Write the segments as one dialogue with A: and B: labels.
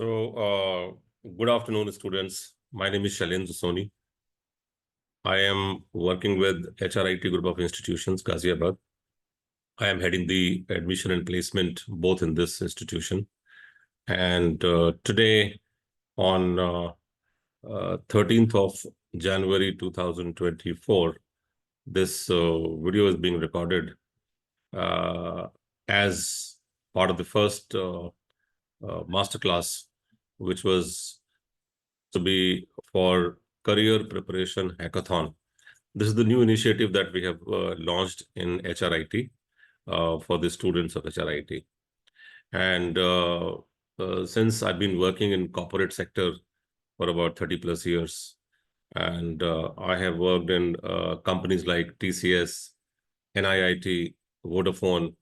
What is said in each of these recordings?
A: Good afternoon, students. My name is Shailendra Soni. I am working with HRIT Group of Institutions, Ghaziabad. I am heading the admission and placement both in this institution. And today, on 13th of January 2024, this video is being recorded as part of the first masterclass, which was to be for career preparation hackathon. This is the new initiative that we have launched in HRIT for the students of HRIT. And since I've been working in corporate sector for about 30 plus years, and I have worked in companies like TCS, NIIT, Vodafone,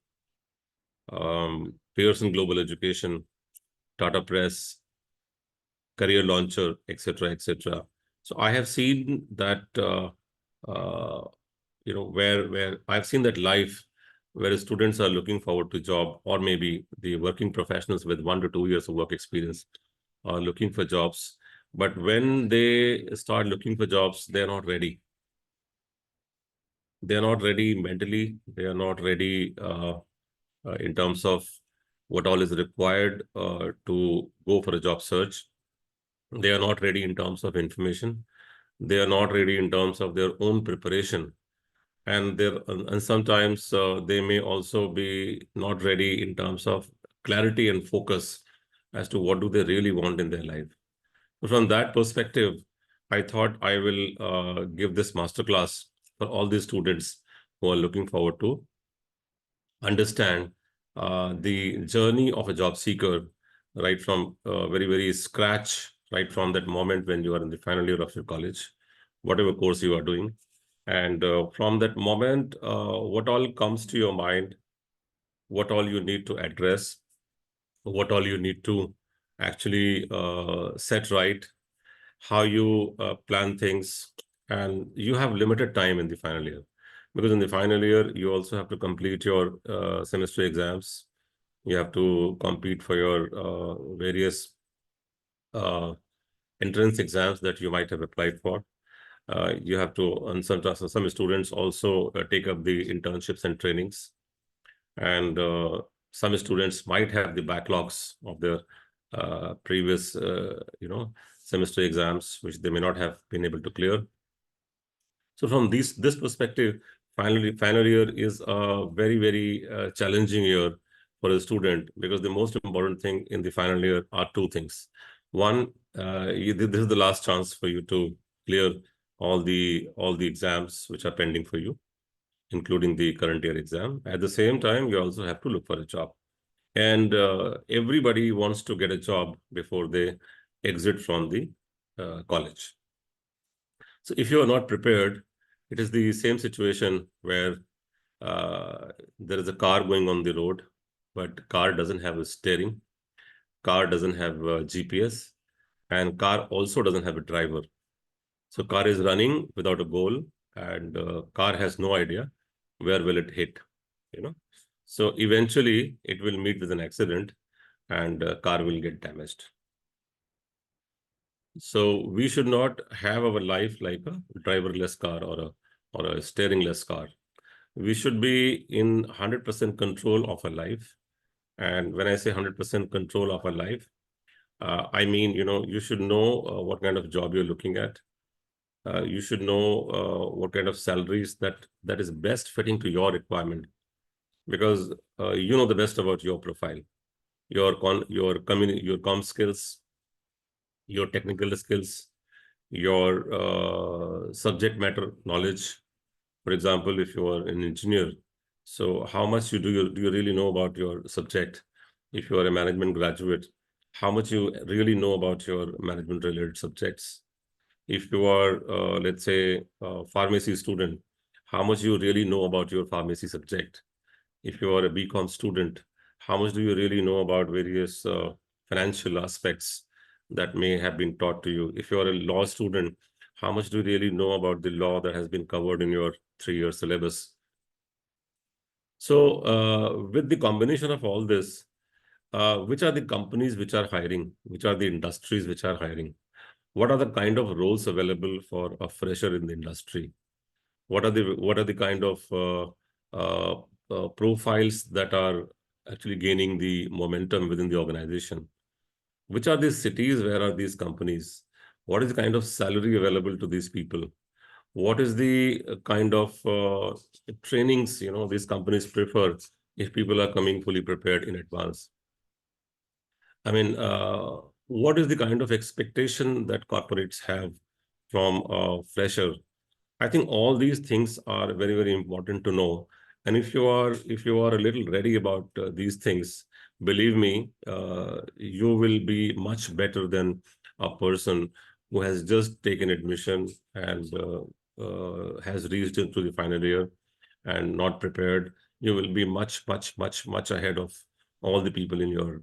A: Pearson Global Education, Tata Press, Career Launcher, etc., etc. So I have seen that where I've seen that life where students are looking forward to job, or maybe the working professionals with 1 to 2 years of work experience are looking for jobs. But when they start looking for jobs, they're not ready. They're not ready mentally. They are not ready in terms of what all is required to go for a job search. They are not ready in terms of information. They are not ready in terms of their own preparation. And sometimes they may also be not ready in terms of clarity and focus as to what do they really want in their life. From that perspective, I thought I will give this masterclass for all these students who are looking forward to understand the journey of a job seeker, right from very scratch, right from that moment when you are in the final year of your college, whatever course you are doing. And from that moment, what all comes to your mind, what all you need to address, what all you need to actually set right, how you plan things. And you have limited time in the final year, because in the final year, you also have to complete your semester exams. You have to compete for your various entrance exams that you might have applied for. You have to, and some students also take up the internships and trainings. And some students might have the backlogs of their previous, semester exams, which they may not have been able to clear. So from this perspective, final year is a very challenging year for a student, because the most important thing in the final year are two things. One, this is the last chance for you to clear all the exams which are pending for you, including the current year exam. At the same time, you also have to look for a job. And everybody wants to get a job before they exit from the college. So if you are not prepared, it is the same situation where there is a car going on the road, but car doesn't have a steering, car doesn't have a GPS, and car also doesn't have a driver. So car is running without a goal, and car has no idea where will it hit, So eventually it will meet with an accident, and car will get damaged. So we should not have our life like a driverless car or a steeringless car. We should be in 100% control of our life. And when I say 100% control of our life, I mean, you should know what kind of job you're looking at. You should know what kind of salaries that is best fitting to your requirement, because you know the best about your profile, your comm skills, your technical skills, your subject matter knowledge. For example, if you are an engineer, so how much do you really know about your subject? If you are a management graduate, how much you really know about your management related subjects? If you are, let's say, a pharmacy student, how much you really know about your pharmacy subject? If you are a BCom student, how much do you really know about various financial aspects that may have been taught to you? If you are a law student, how much do you really know about the law that has been covered in your 3-year syllabus? So with the combination of all this, which are the companies which are hiring, which are the industries which are hiring, what are the kind of roles available for a fresher in the industry, what are the kind of uh, profiles that are actually gaining the momentum within the organization, which are these cities, where are these companies, what is the kind of salary available to these people, what is the kind of trainings these companies prefer if people are coming fully prepared in advance. I mean, what is the kind of expectation that corporates have from a fresher? I think all these things are very, very important to know. And if you are a little ready about these things, believe me, you will be much better than a person who has just taken admission and has reached into the final year and not prepared. You will be much, much, much, much ahead of all the people in your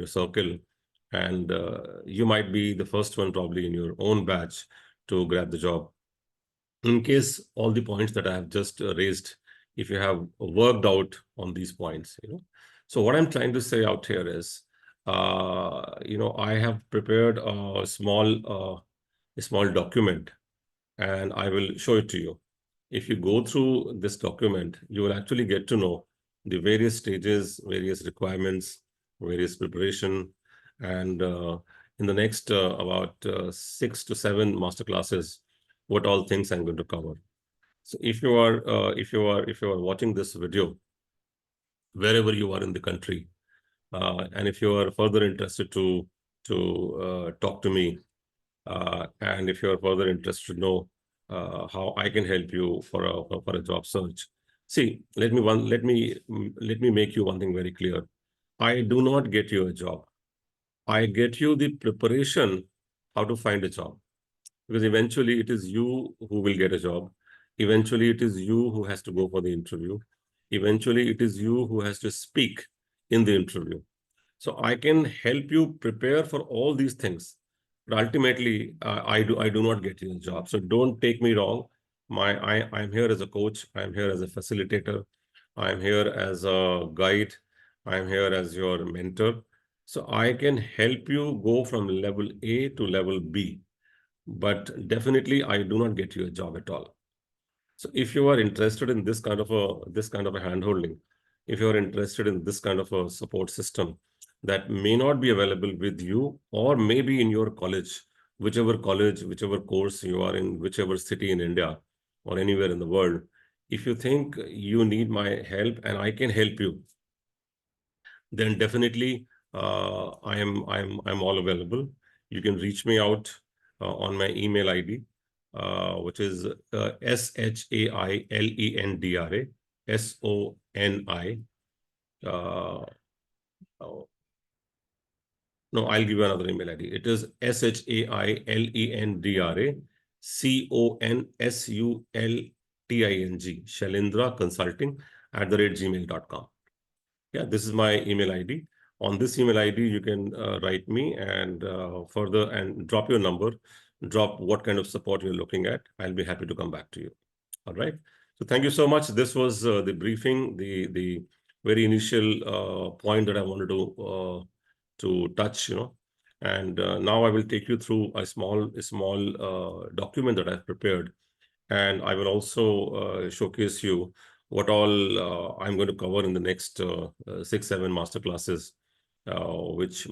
A: circle, and you might be the first one probably in your own batch to grab the job. In case all the points that I have just raised, if you have worked out on these points. So what I'm trying to say out here is, I have prepared a small document, and I will show it to you. If you go through this document, you will actually get to know the various stages, various requirements, various preparation, and in the next about 6 to 7 master classes, what all things I'm going to cover. So if you are watching this video, wherever you are in the country, and if you are further interested to talk to me, and if you're further interested to know how I can help you for a job search. See, let me make you one thing very clear. I do not get you a job. I get you the preparation how to find a job, because eventually it is you who will get a job. Eventually it is you who has to go for the interview. Eventually it is you who has to speak in the interview. So I can help you prepare for all these things. But ultimately, I do not get you a job. So don't take me wrong. I'm here as a coach. I'm here as a facilitator. I'm here as a guide. I'm here as your mentor. So I can help you go from level A to level B. But definitely, I do not get you a job at all. So if you are interested in this kind of a handholding, if you are interested in this kind of a support system that may not be available with you, or maybe in your college, whichever course you are in, whichever city in India or anywhere in the world, if you think you need my help and I can help you, then definitely I'm all available. You can reach me out on my email ID, which is Shailendra Soni. Uh, oh, no, I'll give you another email ID. It is Shailendra Shailendra Consulting @gmail.com. Yeah, this is my email ID. On this email ID, you can write me and further and drop your number, drop what kind of support you're looking at. I'll be happy to come back to you. All right. So thank you so much. This was the briefing, the very initial point that I wanted to touch. And now I will take you through a small document that I've prepared, and I will also showcase you what all I'm going to cover in the next 6, 7 master classes, which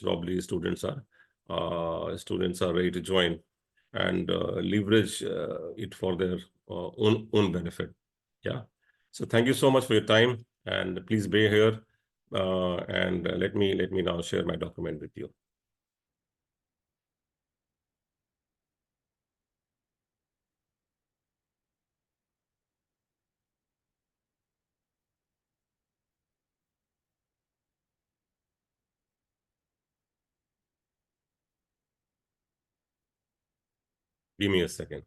A: probably students are ready to join and leverage it for their own benefit. Yeah. So thank you so much for your time, and please be here. And let me now share my document with you. Give me a second.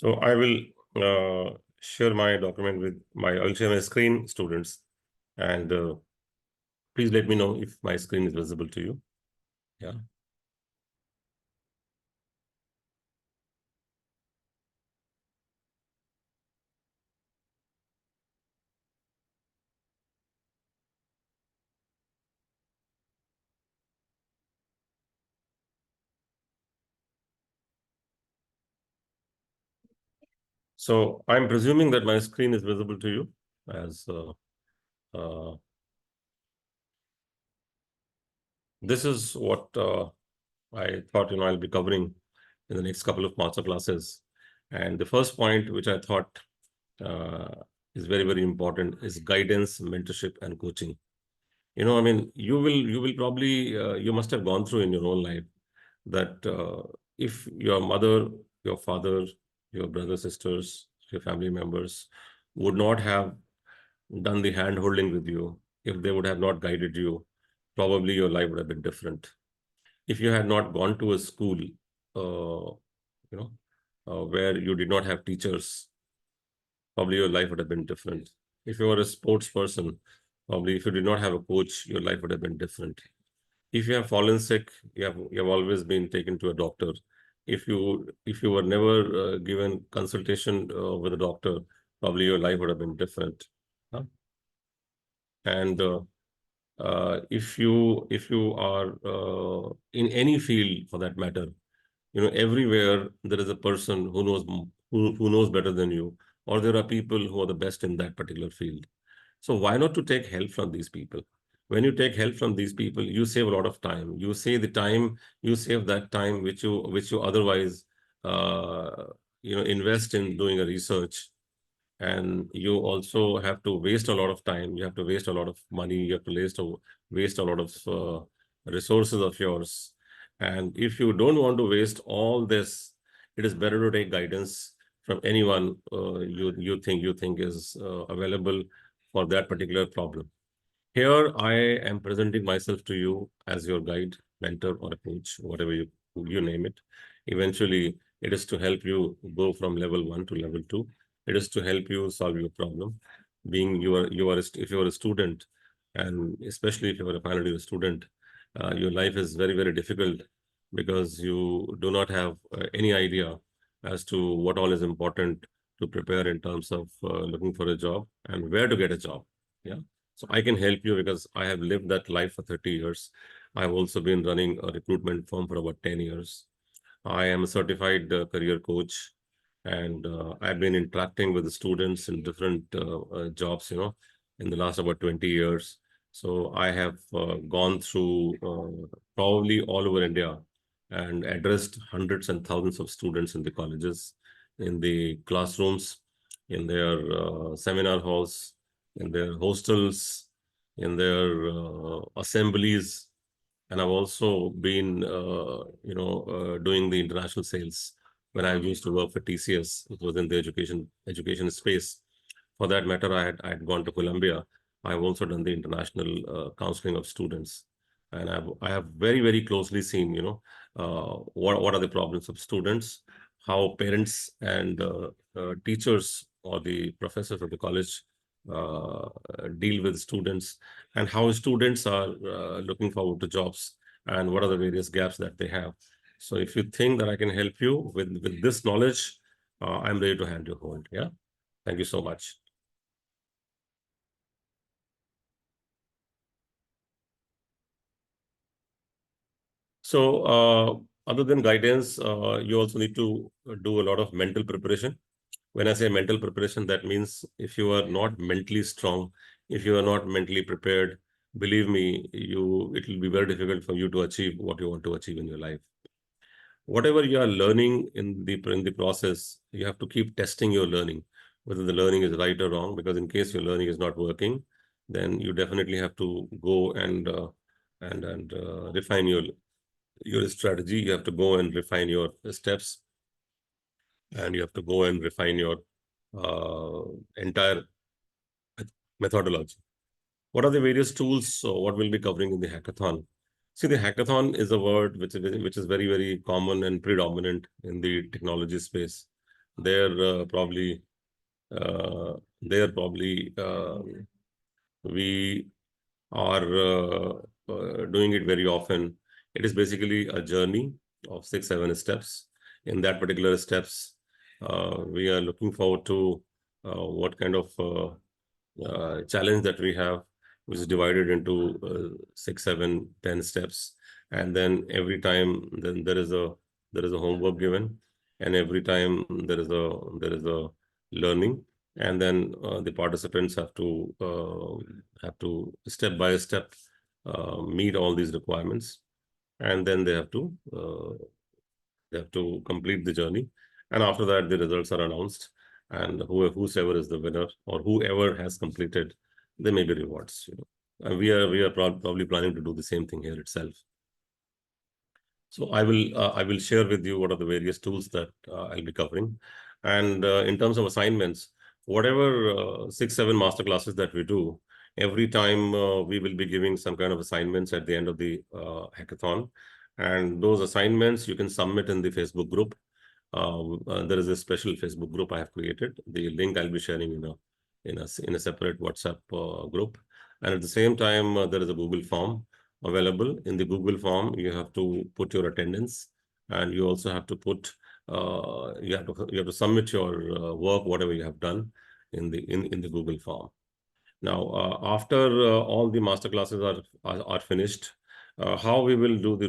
A: So I will share my document with I'll share my screen, students, and please let me know if my screen is visible to you. Yeah. So I'm presuming that my screen is visible to you as uh, this is what I thought, I'll be covering in the next couple of master classes. And the first point, which I thought uh, is very, very important, is guidance, mentorship, and coaching. I mean, you will probably, you must have gone through in your own life that if your mother, your father, your brothers, sisters, your family members would not have done the hand holding with you, if they would have not guided you, probably your life would have been different. If you had not gone to a school, you know, where you did not have teachers, probably your life would have been different. If you were a sports person, probably if you did not have a coach, your life would have been different. If you have fallen sick, you have always been taken to a doctor. If you were never given consultation with a doctor, probably your life would have been different. Huh? And if you are in any field for that matter, everywhere there is a person who knows better than you, or there are people who are the best in that particular field. So why not to take help from these people? When you take help from these people, you save a lot of time. You save that time which you otherwise uh, invest in doing a research, and you also have to waste a lot of time. You have to waste a lot of money. You have to waste a lot of resources of yours. And if you don't want to waste all this, it is better to take guidance from anyone you think is available for that particular problem. Here I am presenting myself to you as your guide, mentor, or a coach, whatever you name it. Eventually, it is to help you go from level 1 to level 2. It is to help you solve your problem. Being if you are a student, and especially if you are a final year student, your life is very, very difficult because you do not have any idea as to what all is important to prepare in terms of looking for a job and where to get a job. Yeah. So I can help you because I have lived that life for 30 years. I've also been running a recruitment firm for about 10 years. I am a certified career coach, and I've been interacting with the students in different jobs, in the last about 20 years. So I have gone through probably all over India and addressed hundreds and thousands of students in the colleges, in the classrooms, in their seminar halls, in their hostels, in their assemblies, and I've also been, doing the international sales when I used to work for TCS. It was in the education space. For that matter, I had gone to Colombia. I've also done the international counseling of students, and I have very, very closely seen, what are the problems of students, how parents and teachers or the professors of the college uh, deal with students, and how students are looking forward to jobs, and what are the various gaps that they have. So if you think that I can help you with this knowledge, I'm ready to hand you hold. Yeah. Thank you so much. So, other than guidance, you also need to do a lot of mental preparation. When I say mental preparation, that means if you are not mentally strong, if you are not mentally prepared, believe me, it will be very difficult for you to achieve what you want to achieve in your life. Whatever you are learning in the process, you have to keep testing your learning, whether the learning is right or wrong. Because in case your learning is not working, then you definitely have to go and refine your strategy. You have to go and refine your steps, and you have to go and refine your uh, entire methodology. What are the various tools? So what we'll be covering in the hackathon? See, the hackathon is a word which is very, very common and predominant in the technology space. There probably there probably we are doing it very often. It is basically a journey of 6, 7 steps. In that particular steps, we are looking forward to what kind of challenge that we have, which is divided into 6, 7, 10 steps, and then every time then there is a homework given, and every time there is a learning, and then the participants have to step by step meet all these requirements, and then they have to complete the journey, and after that the results are announced, and whoever is the winner or whoever has completed, there may be rewards. And we are probably planning to do the same thing here itself. So I will share with you what are the various tools that I'll be covering. And in terms of assignments, whatever 6, 7 master classes that we do, every time we will be giving some kind of assignments at the end of the hackathon. And those assignments you can submit in the Facebook group. There is a special Facebook group I have created. The link I'll be sharing in a separate WhatsApp group. And at the same time, there is a Google form available. In the Google form, you have to put your attendance, and you also have to put you have to submit your work, whatever you have done in the Google form. Now, after all the master classes are finished, how we will do the